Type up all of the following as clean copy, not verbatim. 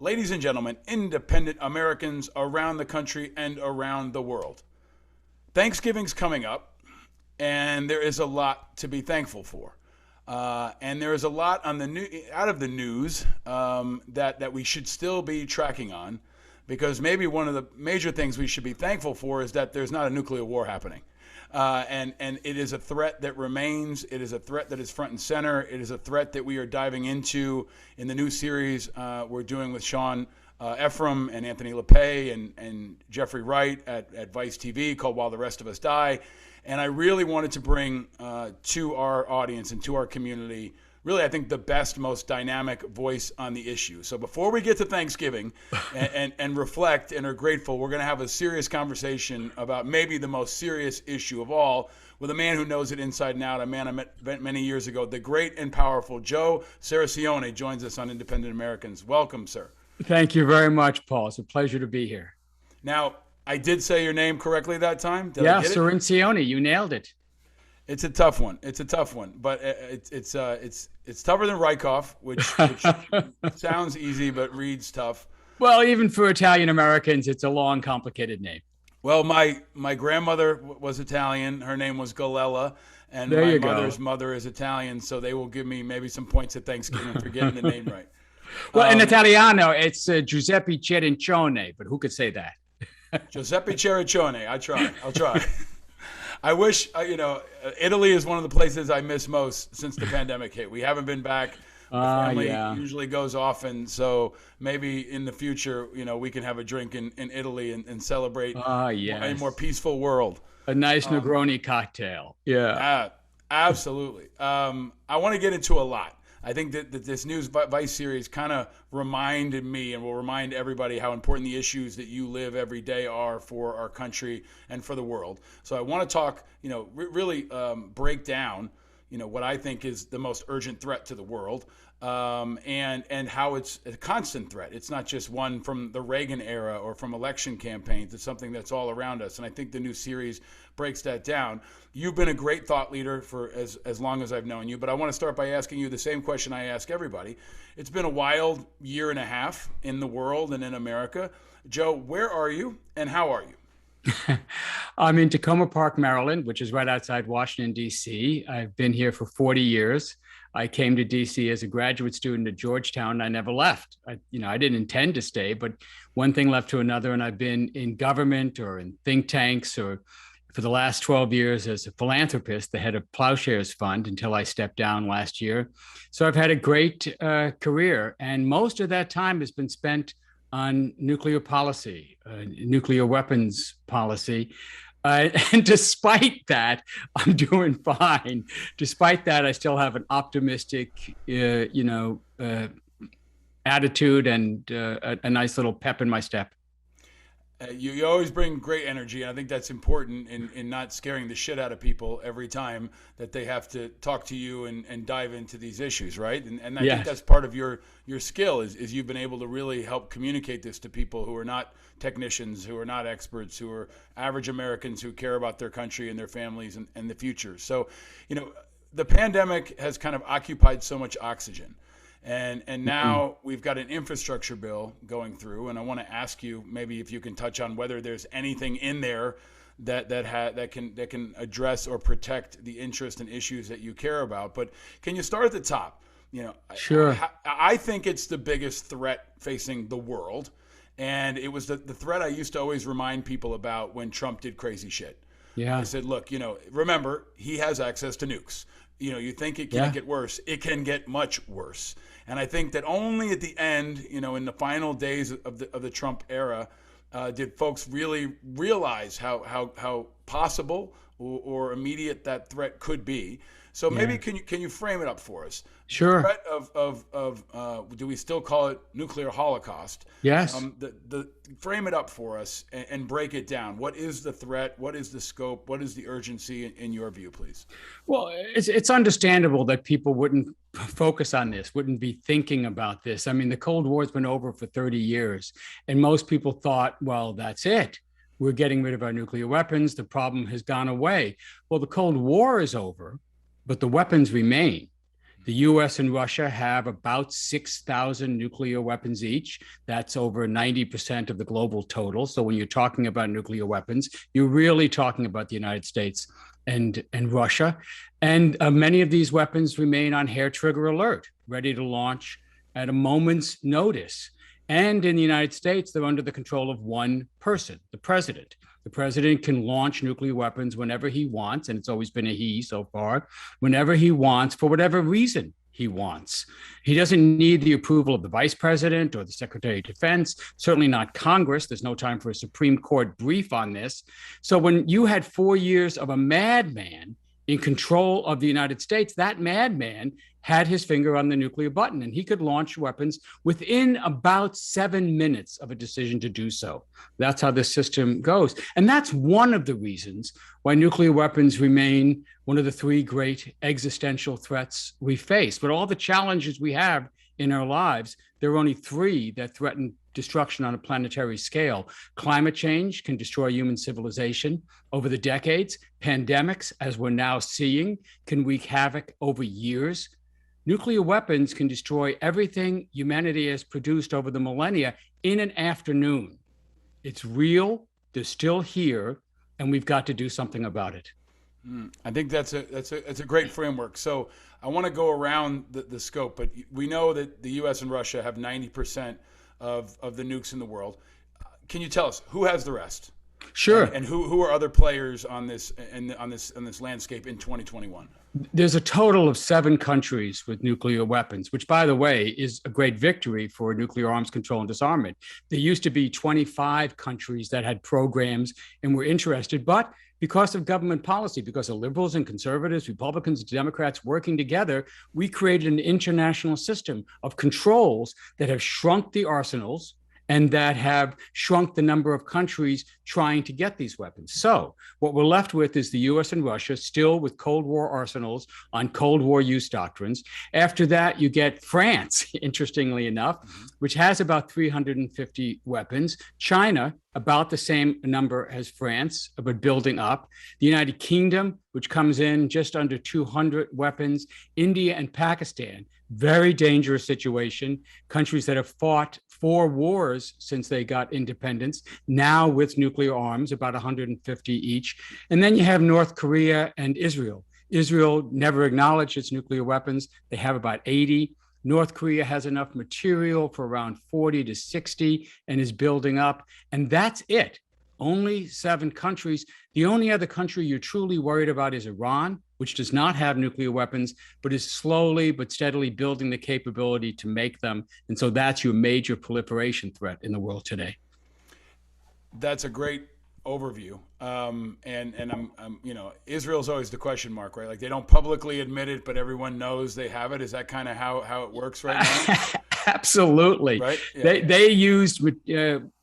ladies and gentlemen, independent Americans around the country and around the world. Thanksgiving's coming up, and there is a lot to be thankful for. And there is a lot on out of the news that we should still be tracking on, because maybe one of the major things we should be thankful for is that there's not a nuclear war happening. And it is a threat that remains. It is a threat that is front and center. It is a threat that we are diving into in the new series we're doing with Sean Ephraim and Anthony LePay and Jeffrey Wright at Vice TV, called While the Rest of Us Die. And I really wanted to bring to our audience and to our community, really, I think, the best, most dynamic voice on the issue. So before we get to Thanksgiving and reflect and are grateful, we're going to have a serious conversation about maybe the most serious issue of all, with a man who knows it inside and out, a man I met many years ago. The great and powerful Joe Cirincione joins us on Independent Americans. Welcome, sir. Thank you very much, Paul. It's a pleasure to be here. Now, I did say your name correctly that time. Did yeah, I get it? Cirincione, you nailed it. It's a tough one. But it's tougher than Rykov, which sounds easy but reads tough. Well, even for Italian Americans, it's a long, complicated name. Well, my grandmother was Italian. Her name was Galella, and my mother's mother is Italian, so they will give me maybe some points at Thanksgiving for getting the name right. Well, in Italiano, it's Giuseppe Cirincione, but who could say that? Giuseppe Cirincione. I'll try. I wish, Italy is one of the places I miss most since the pandemic hit. We haven't been back. The family usually goes often, so maybe in the future, we can have a drink in Italy and celebrate a more peaceful world. A nice Negroni cocktail. Yeah. Absolutely. I want to get into a lot. I think that this news Vice series kind of reminded me and will remind everybody how important the issues that you live every day are for our country and for the world. So I want to talk, really break down, what I think is the most urgent threat to the world, and how it's a constant threat. It's not just one from the Reagan era or from election campaigns. It's something that's all around us. And I think the new series breaks that down. You've been a great thought leader for as long as I've known you, but I want to start by asking you the same question I ask everybody. It's been a wild year and a half in the world and in America. Joe, where are you and how are you? I'm in Tacoma Park, Maryland, which is right outside Washington, D.C. I've been here for 40 years. I came to D.C. as a graduate student at Georgetown. I never left. I didn't intend to stay, but one thing led to another, and I've been in government or in think tanks or for the last 12 years as a philanthropist, the head of Plowshares Fund, until I stepped down last year. So I've had a great career, and most of that time has been spent on nuclear policy, nuclear weapons policy. And despite that, I'm doing fine. Despite that, I still have an optimistic, attitude and a nice little pep in my step. You always bring great energy, and I think that's important in not scaring the shit out of people every time that they have to talk to you and dive into these issues, right? And I think that's part of your skill is you've been able to really help communicate this to people who are not technicians, who are not experts, who are average Americans who care about their country and their families and the future. So, the pandemic has kind of occupied so much oxygen. And now we've got an infrastructure bill going through, and I want to ask you maybe if you can touch on whether there's anything in there that can address or protect the interest and issues that you care about. But can you start at the top? Sure. I think it's the biggest threat facing the world, and it was the threat I used to always remind people about when Trump did crazy shit. Yeah. I said, look, remember, he has access to nukes. You think it can't get worse. It can get much worse. And I think that only at the end, in the final days of the Trump era, did folks really realize how possible or immediate that threat could be. So maybe can you frame it up for us? Sure. The threat of do we still call it nuclear holocaust? Yes. Frame it up for us and break it down. What is the threat? What is the scope? What is the urgency in your view, please? Well, it's understandable that people wouldn't focus on this, wouldn't be thinking about this. I mean, the Cold War's been over for 30 years, and most people thought, well, that's it. We're getting rid of our nuclear weapons. The problem has gone away. Well, the Cold War is over, but the weapons remain. The US and Russia have about 6,000 nuclear weapons each. That's over 90% of the global total. So when you're talking about nuclear weapons, you're really talking about the United States and Russia. And many of these weapons remain on hair trigger alert, ready to launch at a moment's notice. And in the United States, they're under the control of one person, the president. The president can launch nuclear weapons whenever he wants, and it's always been a he so far, whenever he wants, for whatever reason he wants. He doesn't need the approval of the vice president or the secretary of defense, certainly not Congress. There's no time for a Supreme Court brief on this. So when you had 4 years of a madman in control of the United States, that madman had his finger on the nuclear button, and he could launch weapons within about 7 minutes of a decision to do so. That's how this system goes. And that's one of the reasons why nuclear weapons remain one of the three great existential threats we face. But all the challenges we have in our lives, there are only three that threaten destruction on a planetary scale. Climate change can destroy human civilization over the decades. Pandemics, as we're now seeing, can wreak havoc over years. Nuclear weapons can destroy everything humanity has produced over the millennia in an afternoon. It's real, they're still here, and we've got to do something about it. I think that's a great framework. So I want to go around the scope, but we know that the U.S. and Russia have 90% of the nukes in the world. Can you tell us who has the rest? Sure. And who are other players on this landscape in 2021? There's a total of 7 countries with nuclear weapons, which, by the way, is a great victory for nuclear arms control and disarmament. There used to be 25 countries that had programs and were interested, but because of government policy, because of liberals and conservatives, Republicans and Democrats working together, we created an international system of controls that have shrunk the arsenals and that have shrunk the number of countries trying to get these weapons. So what we're left with is the US and Russia still with Cold War arsenals on Cold War use doctrines. After that, you get France, interestingly enough, which has about 350 weapons. China, about the same number as France, but building up. The United Kingdom, which comes in just under 200 weapons. India and Pakistan, very dangerous situation. Countries that have fought 4 wars since they got independence, now with nuclear arms, about 150 each. And then you have North Korea and Israel. Israel never acknowledged its nuclear weapons. They have about 80. North Korea has enough material for around 40 to 60 and is building up. And that's it. Only 7 countries. The only other country you're truly worried about is Iran, which does not have nuclear weapons, but is slowly but steadily building the capability to make them. And so that's your major proliferation threat in the world today. That's a great overview. And I'm Israel's always the question mark, right? Like they don't publicly admit it, but everyone knows they have it. Is that kind of how it works right now? Absolutely. Right? Yeah. They used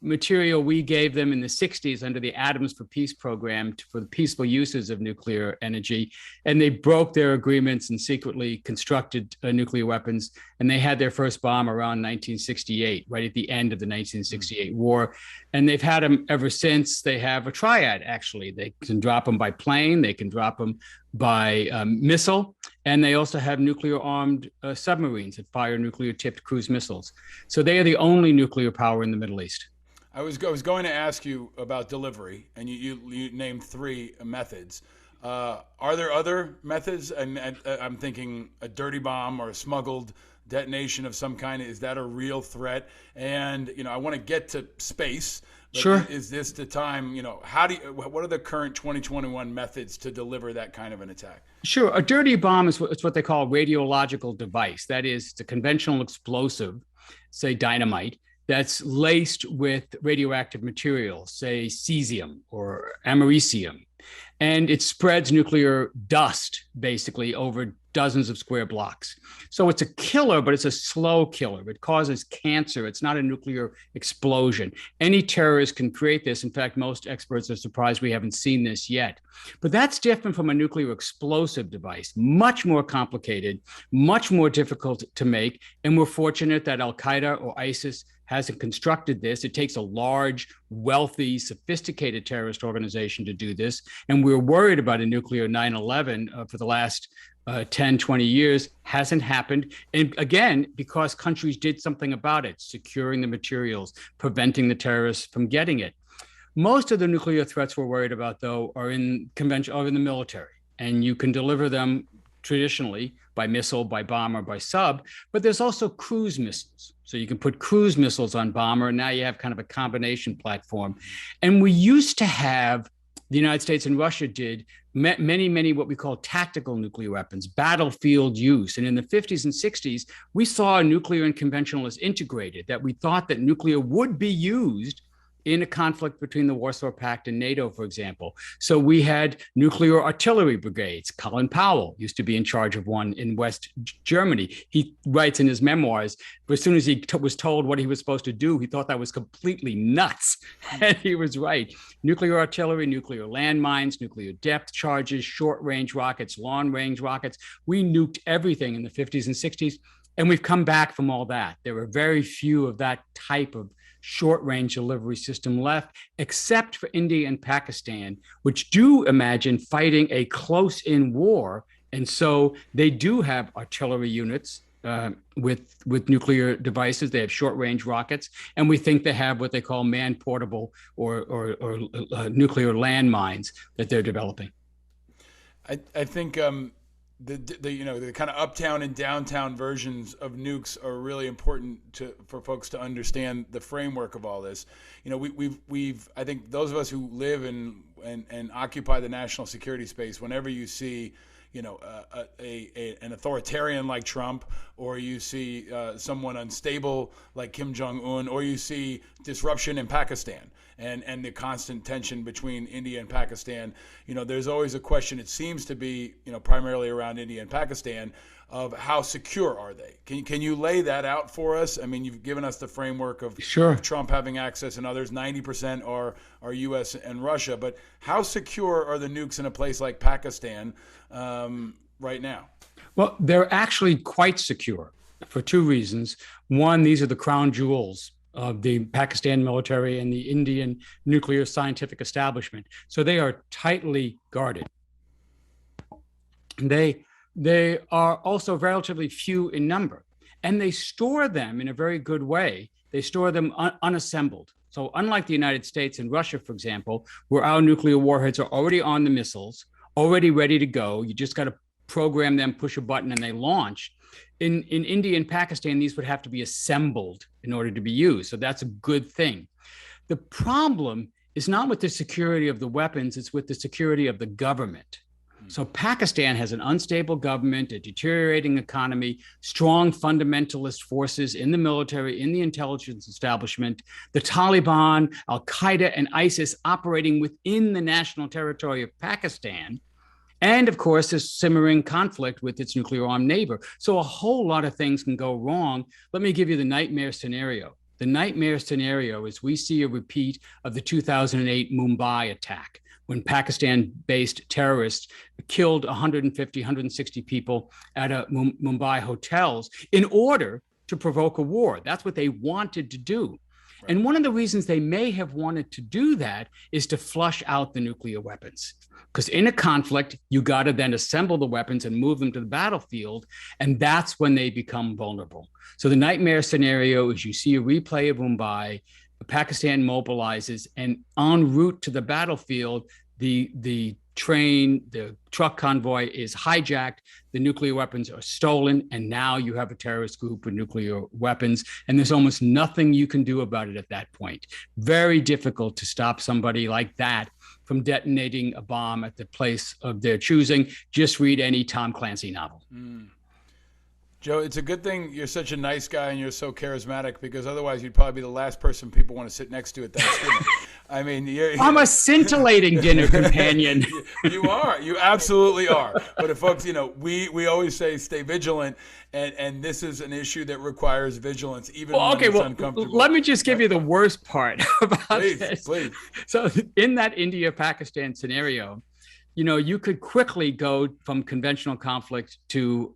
material we gave them in the 60s under the Atoms for Peace program for the peaceful uses of nuclear energy. And they broke their agreements and secretly constructed nuclear weapons. And they had their first bomb around 1968, right at the end of the 1968 war. And they've had them ever since. They have a triad, actually. They can drop them by plane. They can drop them by missile. And they also have nuclear-armed submarines that fire nuclear-tipped cruise missiles. So they are the only nuclear power in the Middle East. I was going to ask you about delivery, and you named 3 methods. Are there other methods? And I'm thinking a dirty bomb or a smuggled detonation of some kind. Is that a real threat? And I want to get to space. But sure. Is this the time? What are the current 2021 methods to deliver that kind of an attack? Sure. A dirty bomb is what they call a radiological device. That is, it's a conventional explosive, say dynamite, that's laced with radioactive material, say cesium or americium. And it spreads nuclear dust, basically, over dozens of square blocks. So it's a killer, but it's a slow killer. It causes cancer. It's not a nuclear explosion. Any terrorist can create this. In fact, most experts are surprised we haven't seen this yet. But that's different from a nuclear explosive device, much more complicated, much more difficult to make. And we're fortunate that Al-Qaeda or ISIS hasn't constructed this. It takes a large, wealthy, sophisticated terrorist organization to do this. And we're worried about a nuclear 9/11 for the last 10, 20 years. Hasn't happened. And again, because countries did something about it, securing the materials, preventing the terrorists from getting it. Most of the nuclear threats we're worried about, though, are in the military, and you can deliver them traditionally by missile, by bomber, by sub, but there's also cruise missiles. So you can put cruise missiles on bomber, and now you have kind of a combination platform. And we used to have, the United States and Russia did, many what we call tactical nuclear weapons, battlefield use. And in the 50s and 60s, we saw nuclear and conventional as integrated, that we thought that nuclear would be used in a conflict between the Warsaw Pact and NATO, for example. So we had nuclear artillery brigades. Colin Powell used to be in charge of one in West Germany. He writes in his memoirs, but as soon as he was told what he was supposed to do, he thought that was completely nuts. And he was right. Nuclear artillery, nuclear landmines, nuclear depth charges, short-range rockets, long-range rockets. We nuked everything in the 50s and 60s, and we've come back from all that. There are very few of that type of short-range delivery system left, except for India and Pakistan, which do imagine fighting a close-in war. And so they do have artillery units with nuclear devices. They have short-range rockets, and we think they have what they call man-portable or nuclear landmines that they're developing. I think the kind of uptown and downtown versions of nukes are really important for folks to understand the framework of all this. We've I think those of us who live and occupy the national security space, whenever you see an authoritarian like Trump, or you see someone unstable like Kim Jong-un, or you see disruption in Pakistan and the constant tension between India and Pakistan, there's always a question, it seems to be, primarily around India and Pakistan, of how secure are they? Can you lay that out for us? I mean, you've given us the framework of, sure, of Trump having access and others. 90% are U.S. and Russia. But how secure are the nukes in a place like Pakistan right now? Well, they're actually quite secure for two reasons. One, these are the crown jewels of the Pakistan military and the Indian nuclear scientific establishment. So they are tightly guarded. They are also relatively few in number, and they store them in a very good way. They store them unassembled. So unlike the United States and Russia, for example, where our nuclear warheads are already on the missiles, already ready to go, you just got to program them, push a button, and they launch. In India and Pakistan, these would have to be assembled in order to be used. So that's a good thing. The problem is not with the security of the weapons, it's with the security of the government. So Pakistan has an unstable government, a deteriorating economy, strong fundamentalist forces in the military, in the intelligence establishment, the Taliban, Al-Qaeda, and ISIS operating within the national territory of Pakistan. And of course, this simmering conflict with its nuclear armed neighbor. So a whole lot of things can go wrong. Let me give you the nightmare scenario. The nightmare scenario is we see a repeat of the 2008 Mumbai attack, when Pakistan-based terrorists killed 150, 160 people at a Mumbai hotels in order to provoke a war. That's what they wanted to do. Right. And one of the reasons they may have wanted to do that is to flush out the nuclear weapons. Because in a conflict, you got to then assemble the weapons and move them to the battlefield, and that's when they become vulnerable. So the nightmare scenario is you see a replay of Mumbai, Pakistan mobilizes, and en route to the battlefield, the train, the truck convoy is hijacked, the nuclear weapons are stolen, and now you have a terrorist group with nuclear weapons, and there's almost nothing you can do about it at that point. Very difficult to stop somebody like that from detonating a bomb at the place of their choosing. Just read any Tom Clancy novel. Joe, it's a good thing you're such a nice guy and you're so charismatic, because otherwise you'd probably be the last person people want to sit next to at Thanksgiving. I mean, I'm a scintillating dinner companion. You are. You absolutely are. But if folks, we always say stay vigilant, and this is an issue that requires vigilance, even when it's uncomfortable. Let me just give you the worst part about this. Please. So in that India-Pakistan scenario, you could quickly go from conventional conflict to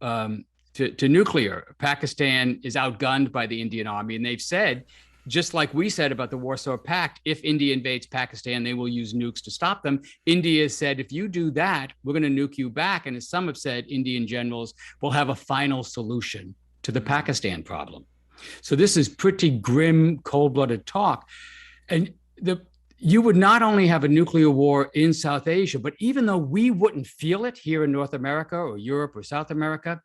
nuclear. Pakistan is outgunned by the Indian army, and they've said just like we said about the Warsaw Pact, if India invades Pakistan, they will use nukes to stop them. India said, if you do that, we're going to nuke you back. And as some have said, Indian generals will have a final solution to the Pakistan problem. So this is pretty grim, cold-blooded talk. And you would not only have a nuclear war in South Asia, but even though we wouldn't feel it here in North America or Europe or South America,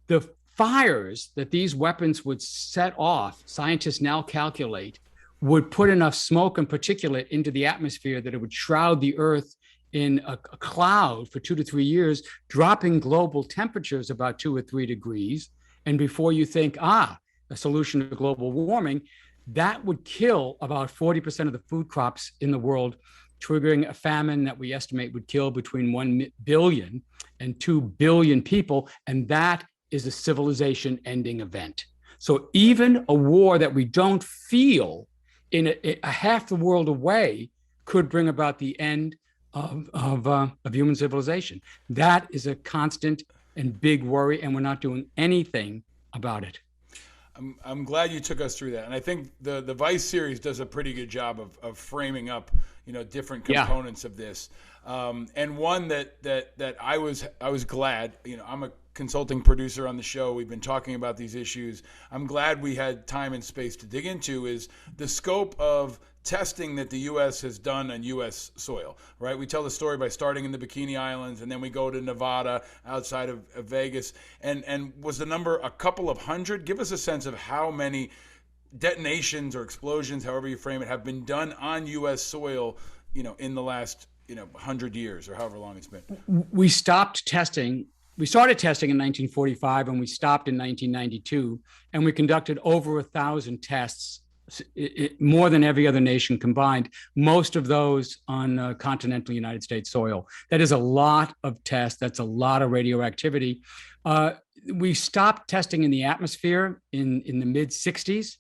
the fires that these weapons would set off, scientists now calculate, would put enough smoke and particulate into the atmosphere that it would shroud the Earth in a cloud for 2 to 3 years, dropping global temperatures about 2 or 3 degrees. And before you think, a solution to global warming, that would kill about 40% of the food crops in the world, triggering a famine that we estimate would kill between 1 billion and 2 billion people. And that is a civilization-ending event. So even a war that we don't feel in a half the world away could bring about the end of human civilization. That is a constant and big worry, and we're not doing anything about it. I'm glad you took us through that, and I think the Vice series does a pretty good job of framing up, different components of this, and one that I was glad. I'm a consulting producer on the show. We've been talking about these issues. I'm glad we had time and space to dig into is the scope of testing that the U.S. has done on U.S. soil, right? We tell the story by starting in the Bikini Islands, and then we go to Nevada outside of Vegas. And was the number a couple of hundred? Give us a sense of how many detonations or explosions, however you frame it, have been done on U.S. soil, in the last, 100 years or however long it's been. We stopped testing. We started testing in 1945 and we stopped in 1992. And we conducted over 1,000 tests, more than every other nation combined, most of those on continental United States soil. That is a lot of tests. That's a lot of radioactivity. We stopped testing in the atmosphere in the mid-60s.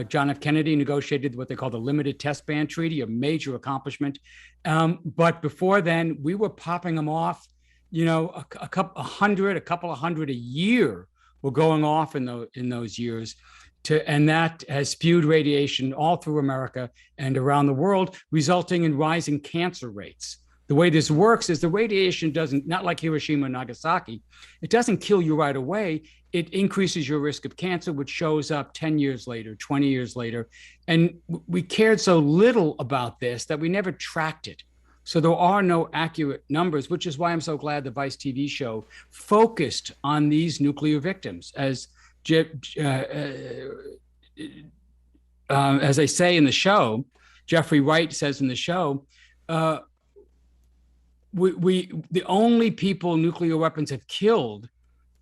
John F. Kennedy negotiated what they call the Limited Test Ban Treaty, a major accomplishment. But before then, we were popping them off, a couple of hundred a year were going off in those years. And that has spewed radiation all through America and around the world, resulting in rising cancer rates. The way this works is the radiation not like Hiroshima and Nagasaki, it doesn't kill you right away. It increases your risk of cancer, which shows up 10 years later, 20 years later. And we cared so little about this that we never tracked it. So there are no accurate numbers, which is why I'm so glad the Vice TV show focused on these nuclear victims. As I say in the show, Jeffrey Wright says in the show, the only people nuclear weapons have killed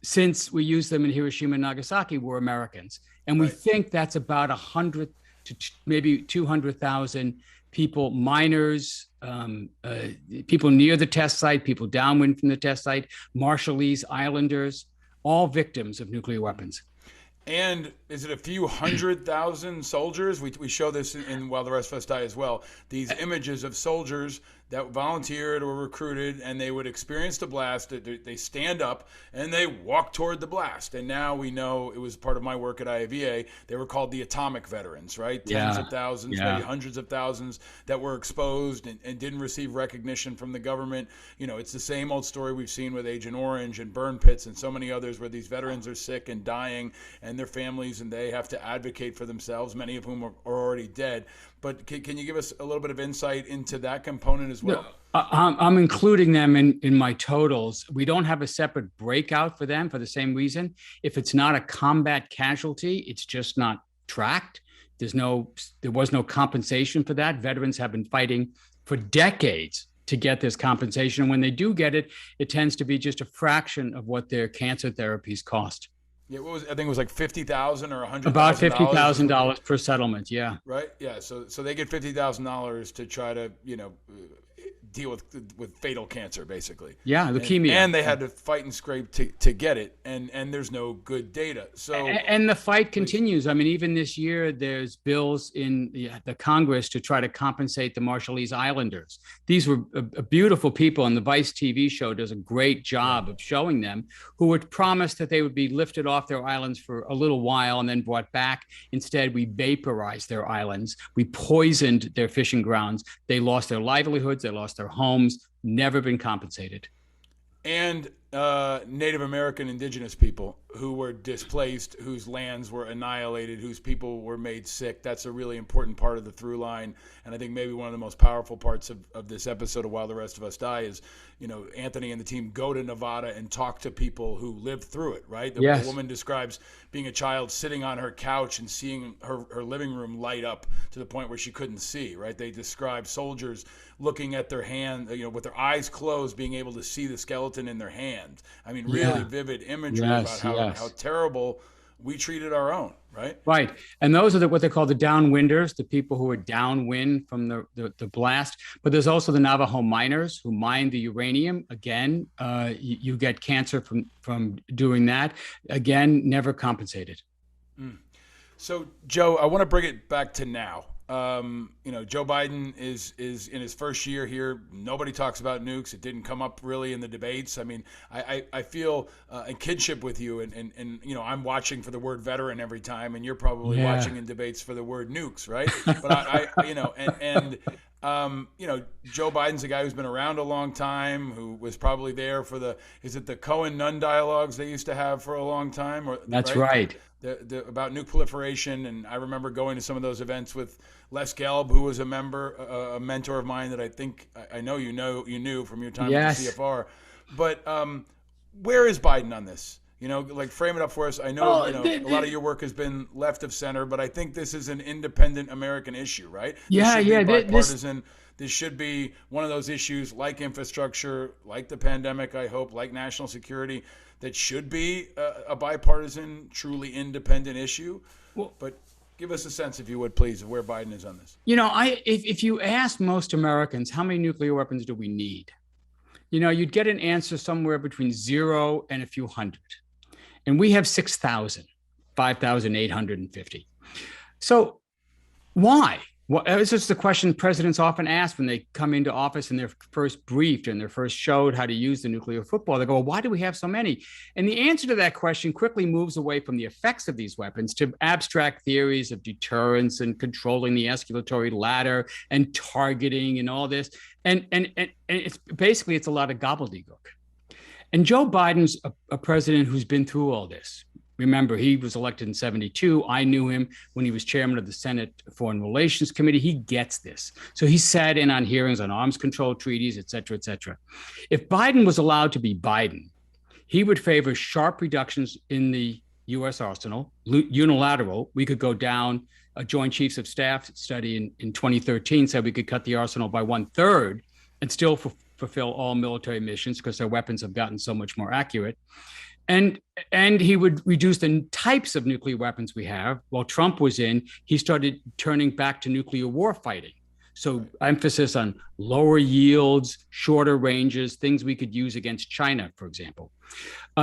since we used them in Hiroshima and Nagasaki were Americans. And we think that's about 100 to maybe 200,000 people, miners, people near the test site, people downwind from the test site, Marshallese Islanders, all victims of nuclear weapons. And is it a few 100,000 soldiers? We show this in While the Rest of Us Die as well. These images of soldiers that volunteered or recruited, and they would experience the blast. They stand up and they walk toward the blast. And now we know, it was part of my work at IAVA, they were called the atomic veterans, right? Tens of thousands, maybe hundreds of thousands that were exposed and didn't receive recognition from the government. It's the same old story we've seen with Agent Orange and burn pits and so many others, where these veterans are sick and dying, and their families, and they have to advocate for themselves, many of whom are already dead. But can you give us a little bit of insight into that component as well? I'm including them in my totals. We don't have a separate breakout for them for the same reason. If it's not a combat casualty, it's just not tracked. There was no compensation for that. Veterans have been fighting for decades to get this compensation. And when they do get it, it tends to be just a fraction of what their cancer therapies cost. Yeah, I think it was like $50,000 or $100,000. About $50,000 per settlement. Yeah. Right. Yeah. So they get $50,000 to try to deal with fatal cancer, basically. Yeah, leukemia. And they had to fight and scrape to get it, and there's no good data. So and the fight continues. I mean, even this year, there's bills in the Congress to try to compensate the Marshallese Islanders. These were beautiful people, and the Vice TV show does a great job of showing them, who were promised that they would be lifted off their islands for a little while and then brought back. Instead, we vaporized their islands. We poisoned their fishing grounds. They lost their livelihoods. They lost their homes. Never been compensated. And Native American indigenous people who were displaced, whose lands were annihilated, whose people were made sick. That's a really important part of the through line. And I think maybe one of the most powerful parts of this episode of While the Rest of Us Die is, Anthony and the team go to Nevada and talk to people who lived through it, right? The woman describes being a child sitting on her couch and seeing her living room light up to the point where she couldn't see, right? They describe soldiers looking at their hand, with their eyes closed, being able to see the skeleton in their hand. I mean, really vivid imagery about how terrible we treated our own, right? Right. And those are what they call the downwinders, the people who are downwind from the blast. But there's also the Navajo miners who mine the uranium. Again, you get cancer from doing that. Again, never compensated. So, Joe, I want to bring it back to now. Joe Biden is in his first year here. Nobody talks about nukes. It didn't come up really in the debates. I mean, I feel a kinship with you, and I'm watching for the word veteran every time, and you're probably watching in debates for the word nukes, right? But Joe Biden's a guy who's been around a long time, who was probably there for the Cohen-Nunn dialogues they used to have for a long time? That's right. About nuke proliferation, and I remember going to some of those events with Les Gelb, who was a mentor of mine that I know you knew from your time with the CFR. But where is Biden on this? Frame it up for us. I know a lot of your work has been left of center, but I think this is an independent American issue, right? Bipartisan. This should be one of those issues like infrastructure, like the pandemic, I hope, like national security, that should be a bipartisan, truly independent issue. But give us a sense, if you would, please, of where Biden is on this. If you ask most Americans, how many nuclear weapons do we need? You'd get an answer somewhere between 0 and a few hundred. And we have 6,000, 5,850. So why? Well, this is the question presidents often ask when they come into office and they're first briefed and they're first showed how to use the nuclear football. They go, well, why do we have so many? And the answer to that question quickly moves away from the effects of these weapons to abstract theories of deterrence and controlling the escalatory ladder and targeting and all this. And it's basically, it's a lot of gobbledygook. And Joe Biden's a president who's been through all this. Remember, he was elected in 1972. I knew him when he was chairman of the Senate Foreign Relations Committee. He gets this. So he sat in on hearings on arms control treaties, et cetera, et cetera. If Biden was allowed to be Biden, he would favor sharp reductions in the U.S. arsenal, unilateral. We could go down. A Joint Chiefs of Staff study in 2013 said we could cut the arsenal by 1/3 and still fulfill all military missions because their weapons have gotten so much more accurate. And he would reduce the types of nuclear weapons we have. While Trump was in, he started turning back to nuclear war fighting. So emphasis on lower yields, shorter ranges, things we could use against China, for example.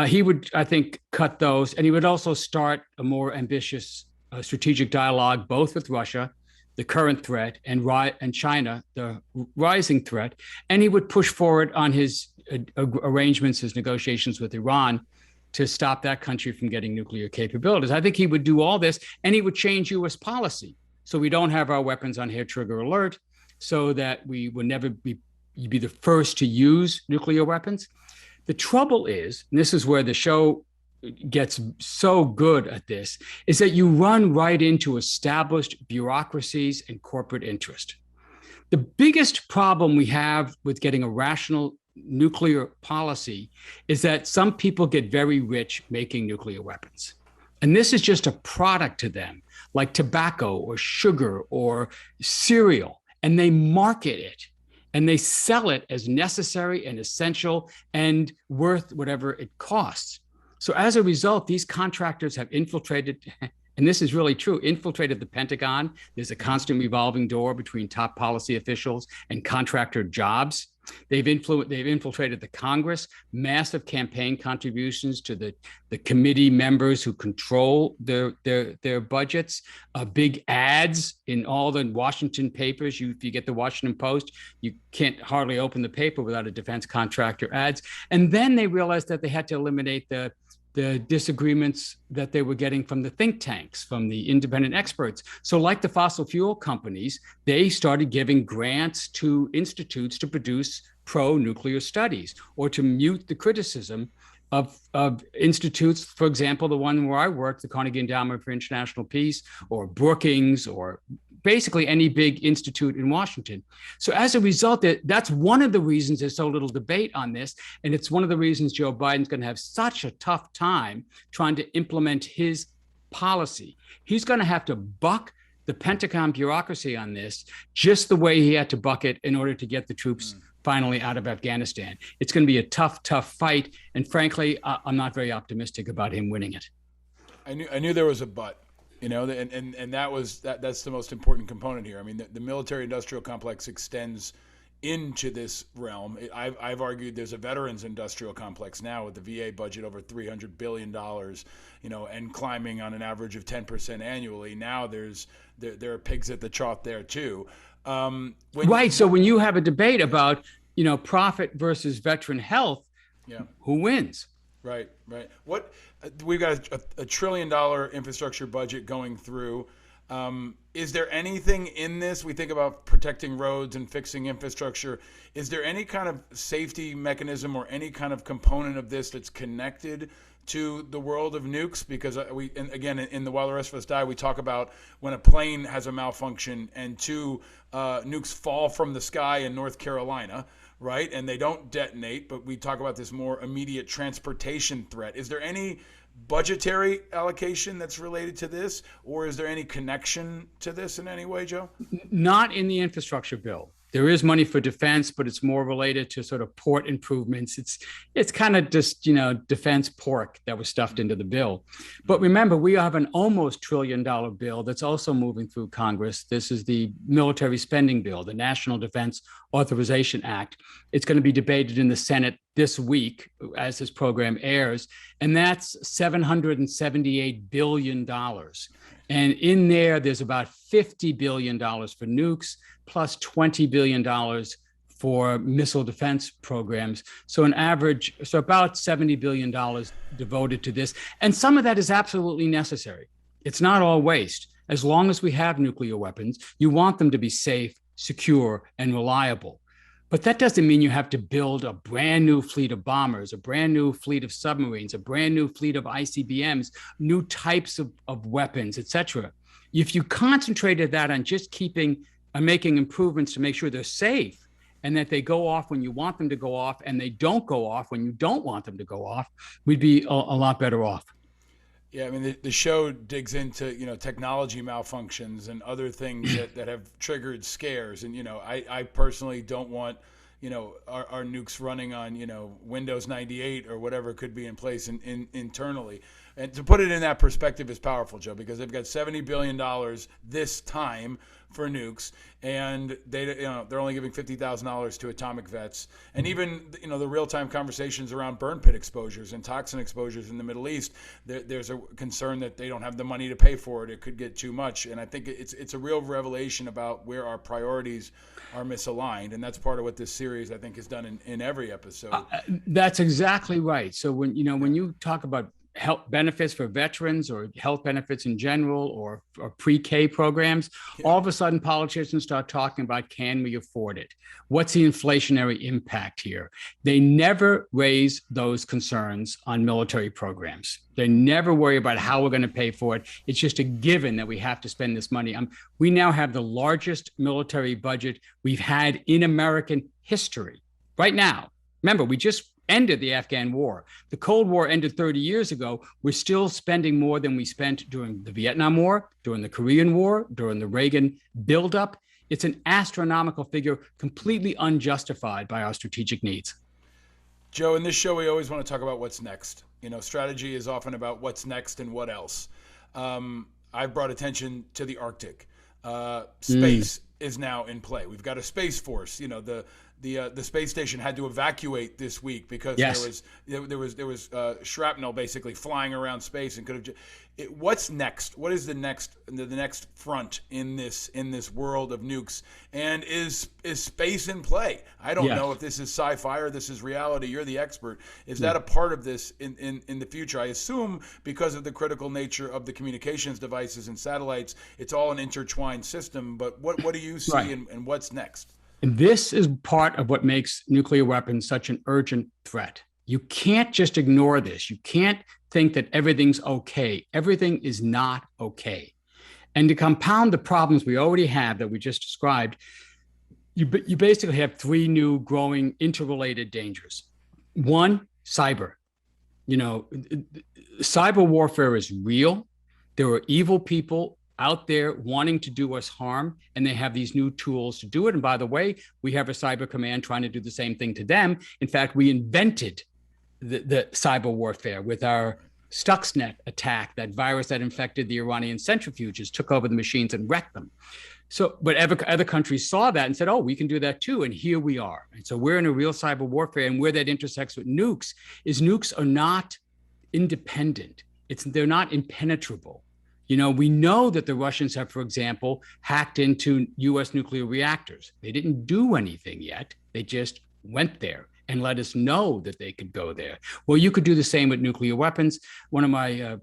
He would, I think, cut those. And he would also start a more ambitious strategic dialogue, both with Russia, the current threat, and China, the rising threat. And he would push forward on his arrangements, his negotiations with Iran, to stop that country from getting nuclear capabilities. I think he would do all this, and he would change U.S. policy. So we don't have our weapons on hair trigger alert, so that we would never be the first to use nuclear weapons. The trouble is, and this is where the show gets so good at this, is that you run right into established bureaucracies and corporate interest. The biggest problem we have with getting a rational nuclear policy is that some people get very rich making nuclear weapons. And this is just a product to them, like tobacco or sugar or cereal, and they market it and they sell it as necessary and essential and worth whatever it costs. So as a result, these contractors have infiltrated and this is really true, infiltrated the Pentagon. There's a constant revolving door between top policy officials and contractor jobs. They've infiltrated the Congress, massive campaign contributions to the committee members who control their budgets, big ads in all the Washington papers. If you get the Washington Post, you can't hardly open the paper without a defense contractor ads. And then they realized that they had to eliminate the disagreements that they were getting from the think tanks, from the independent experts. So like the fossil fuel companies, they started giving grants to institutes to produce pro-nuclear studies or to mute the criticism of institutes, for example, the one where I work, the Carnegie Endowment for International Peace, or Brookings, or basically any big institute in Washington. So as a result, that's one of the reasons there's so little debate on this. And it's one of the reasons Joe Biden's going to have such a tough time trying to implement his policy. He's going to have to buck the Pentagon bureaucracy on this, just the way he had to buck it in order to get the troops finally out of Afghanistan. It's going to be a tough fight. And frankly, I'm not very optimistic about him winning it. I knew there was a but. And that's the most important component here. I mean, the military-industrial complex extends into this realm. I've argued there's a veterans industrial complex now with the VA budget over $300 billion, and climbing on an average of 10% annually. Now there are pigs at the trough there too. Right. So when you have a debate about profit versus veteran health, who wins? Right. What we've got a $1 trillion infrastructure budget going through. Is there anything in this? We think about protecting roads and fixing infrastructure. Is there any kind of safety mechanism or any kind of component of this that's connected to the world of nukes? Because in the While the Rest of Us Die, we talk about when a plane has a malfunction and two nukes fall from the sky in North Carolina. Right, and they don't detonate, but we talk about this more immediate transportation threat. Is there any budgetary allocation that's related to this, or is there any connection to this in any way, Joe? Not in the infrastructure bill. There is money for defense, but it's more related to sort of port improvements. It's kind of just, defense pork that was stuffed into the bill. But remember, we have an almost $1 trillion bill that's also moving through Congress. This is the military spending bill, the National Defense Authorization Act. It's going to be debated in the Senate this week as this program airs, and that's $778 billion. And in there's about $50 billion for nukes, plus $20 billion for missile defense programs. So about $70 billion devoted to this. And some of that is absolutely necessary. It's not all waste. As long as we have nuclear weapons, you want them to be safe, secure, and reliable. But that doesn't mean you have to build a brand new fleet of bombers, a brand new fleet of submarines, a brand new fleet of ICBMs, new types of weapons, et cetera. If you concentrated that on just making improvements to make sure they're safe and that they go off when you want them to go off and they don't go off when you don't want them to go off, we'd be a lot better off. Yeah, I mean, the show digs into, technology malfunctions and other things that have triggered scares. And, I personally don't want, our nukes running on, Windows 98 or whatever could be in place internally. And to put it in that perspective is powerful, Joe, because they've got $70 billion this time for nukes, and they're only giving $50,000 to atomic vets, and even the real-time conversations around burn pit exposures and toxin exposures in the Middle East. There's a concern that they don't have the money to pay for it. It could get too much, and I think it's a real revelation about where our priorities are misaligned, and that's part of what this series I think has done in every episode. That's exactly right. So when you talk about health benefits for veterans or health benefits in general or pre-K programs, all of a sudden politicians start talking about, can we afford it? What's the inflationary impact here? They never raise those concerns on military programs. They never worry about how we're going to pay for it. It's just a given that we have to spend this money. We now have the largest military budget we've had in American history right now. Remember, we just ended the Afghan war. The Cold War ended 30 years ago. We're still spending more than we spent during the Vietnam War, during the Korean War, during the Reagan buildup. It's an astronomical figure, completely unjustified by our strategic needs. Joe, in this show, we always want to talk about what's next. Strategy is often about what's next and what else. I've brought attention to the Arctic. Space is now in play. We've got a space force. You know, the space station had to evacuate this week because Yes. there was shrapnel basically flying around space and could have. What's next? What is the next front in this world of nukes? And is space in play? I don't Yes. know if this is sci-fi or this is reality. You're the expert. Is that a part of this in the future? I assume because of the critical nature of the communications devices and satellites, it's all an intertwined system. But what do you see Right. and what's next? And this is part of what makes nuclear weapons such an urgent threat. You can't just ignore this. You can't think that everything's okay. Everything is not okay. And to compound the problems we already have that we just described, you basically have three new growing interrelated dangers. One, cyber. You know, cyber warfare is real. There are evil people out there wanting to do us harm, and they have these new tools to do it. And by the way, we have a cyber command trying to do the same thing to them. In fact, we invented the cyber warfare with our Stuxnet attack, that virus that infected the Iranian centrifuges, took over the machines and wrecked them. So, but other countries saw that and said, oh, we can do that too. And here we are. And so we're in a real cyber warfare. And where that intersects with nukes is nukes are not independent. They're not impenetrable. You know, we know that the Russians have, for example, hacked into US nuclear reactors. They didn't do anything yet. They just went there and let us know that they could go there. Well, you could do the same with nuclear weapons. One of my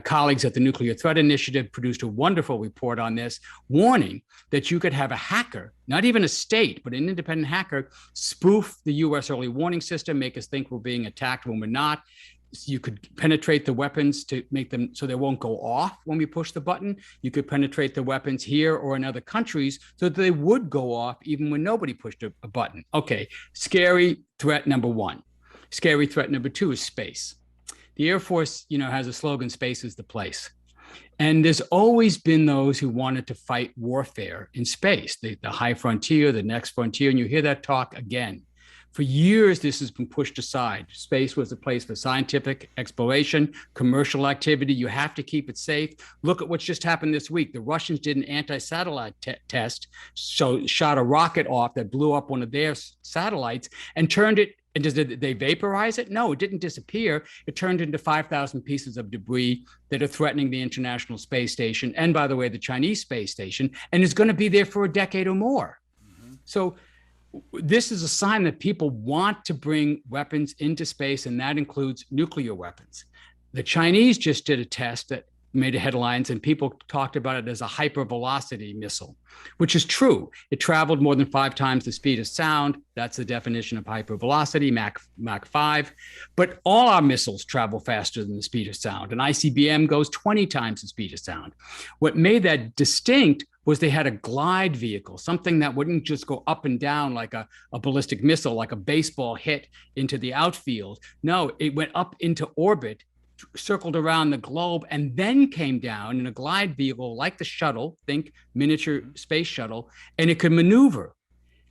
colleagues at the Nuclear Threat Initiative produced a wonderful report on this, warning that you could have a hacker, not even a state, but an independent hacker, spoof the US early warning system, make us think we're being attacked when we're not. You could penetrate the weapons to make them so they won't go off when we push the button. You could penetrate the weapons here or in other countries so that they would go off even when nobody pushed a button. Okay, scary threat number one. Scary threat number two is space. The Air Force, you know, has a slogan, space is the place. And there's always been those who wanted to fight warfare in space, the high frontier, the next frontier, and you hear that talk again. For years, this has been pushed aside. Space was a place for scientific exploration, commercial activity. You have to keep it safe. Look at what's just happened this week. The Russians did an anti-satellite test, so shot a rocket off that blew up one of their satellites and turned it. And did they vaporize it? No, it didn't disappear. It turned into 5,000 pieces of debris that are threatening the International Space Station and, by the way, the Chinese space station, and is going to be there for a decade or more. Mm-hmm. So this is a sign that people want to bring weapons into space, and that includes nuclear weapons. The Chinese just did a test that made headlines, and people talked about it as a hypervelocity missile, which is true. It traveled more than 5 times the speed of sound. That's the definition of hypervelocity, Mach 5. But all our missiles travel faster than the speed of sound. An ICBM goes 20 times the speed of sound. What made that distinct was they had a glide vehicle, something that wouldn't just go up and down like a ballistic missile, like a baseball hit into the outfield. No, it went up into orbit, circled around the globe, and then came down in a glide vehicle like the shuttle, think miniature space shuttle, and it could maneuver.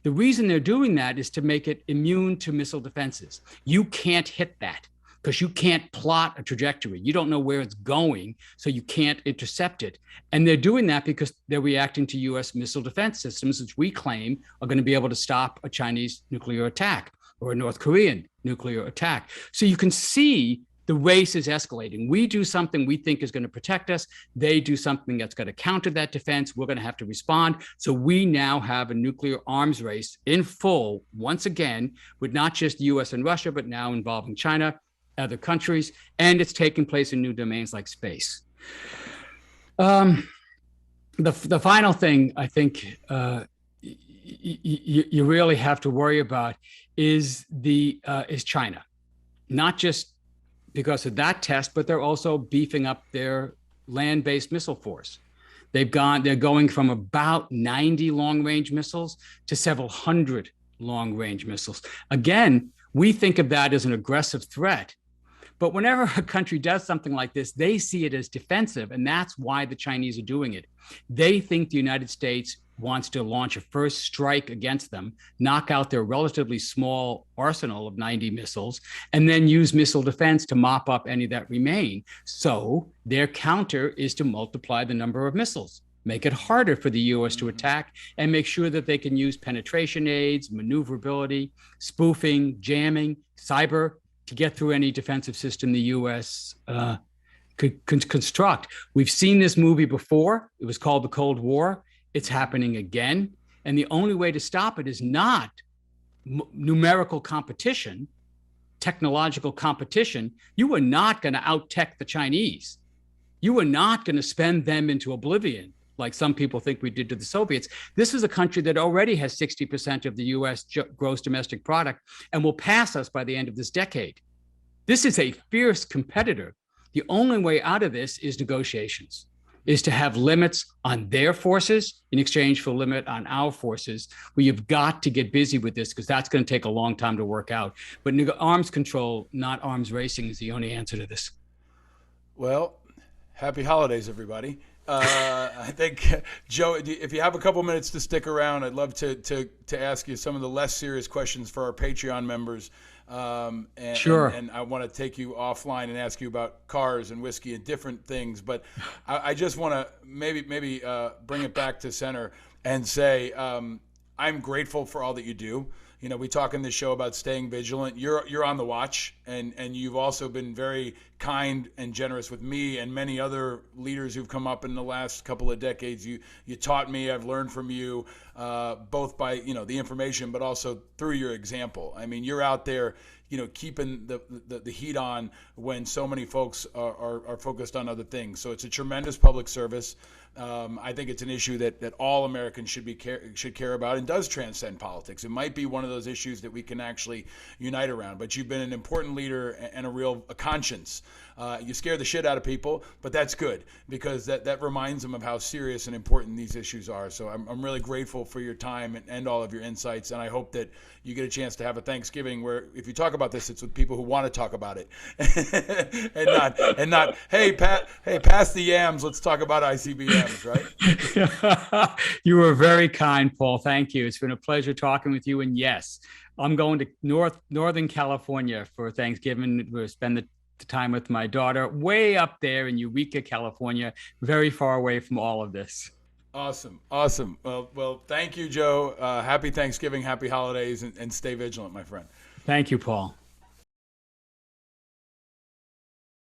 The reason they're doing that is to make it immune to missile defenses. You can't hit that because you can't plot a trajectory. You don't know where it's going, so you can't intercept it. And they're doing that because they're reacting to US missile defense systems, which we claim are going to be able to stop a Chinese nuclear attack or a North Korean nuclear attack. So you can see the race is escalating. We do something we think is going to protect us. They do something that's going to counter that defense. We're going to have to respond. So we now have a nuclear arms race in full, once again, with not just the US and Russia, but now involving China, other countries, and it's taking place in new domains like space. The final thing I think you really have to worry about is China, not just because of that test, but they're also beefing up their land-based missile force. They're going from about 90 long-range missiles to several hundred long-range missiles. Again, we think of that as an aggressive threat, But whenever a country does something like this, they see it as defensive. And that's why the Chinese are doing it. They think the United States wants to launch a first strike against them, knock out their relatively small arsenal of 90 missiles, and then use missile defense to mop up any that remain. So their counter is to multiply the number of missiles, make it harder for the US to attack, and make sure that they can use penetration aids, maneuverability, spoofing, jamming, cyber to get through any defensive system the US could construct. We've seen this movie before. It was called the Cold War. It's happening again. And the only way to stop it is not numerical competition, technological competition. You are not going to out-tech the Chinese. You are not going to spend them into oblivion like some people think we did to the Soviets. This is a country that already has 60% of the US gross domestic product and will pass us by the end of this decade. This is a fierce competitor. The only way out of this is negotiations, is to have limits on their forces in exchange for a limit on our forces. We have got to get busy with this because that's going to take a long time to work out. But arms control, not arms racing, is the only answer to this. Well, happy holidays, everybody. I think, Joe, if you have a couple minutes to stick around, I'd love to ask you some of the less serious questions for our Patreon members. Sure. And I want to take you offline and ask you about cars and whiskey and different things. But I just want to maybe bring it back to center and say I'm grateful for all that you do. You know, we talk in this show about staying vigilant. You're on the watch, and you've also been very kind and generous with me and many other leaders who've come up in the last couple of decades. You taught me. I've learned from you, both by the information, but also through your example. I mean, you're out there, keeping the heat on when so many folks are focused on other things. So it's a tremendous public service. I think it's an issue that all Americans should care about and does transcend politics. It might be one of those issues that we can actually unite around. But you've been an important leader and a conscience. You scare the shit out of people, but that's good because that reminds them of how serious and important these issues are. So I'm really grateful for your time and all of your insights, and I hope that you get a chance to have a Thanksgiving where if you talk about this, it's with people who want to talk about it, and not hey pass the yams, let's talk about ICBMs, right? You were very kind, Paul. Thank you. It's been a pleasure talking with you. And yes, I'm going to Northern California for Thanksgiving. We'll spend the time with my daughter way up there in Eureka, California, very far away from all of this. Awesome. Well, thank you, Joe. Happy Thanksgiving, happy holidays, and stay vigilant, my friend. Thank you, Paul.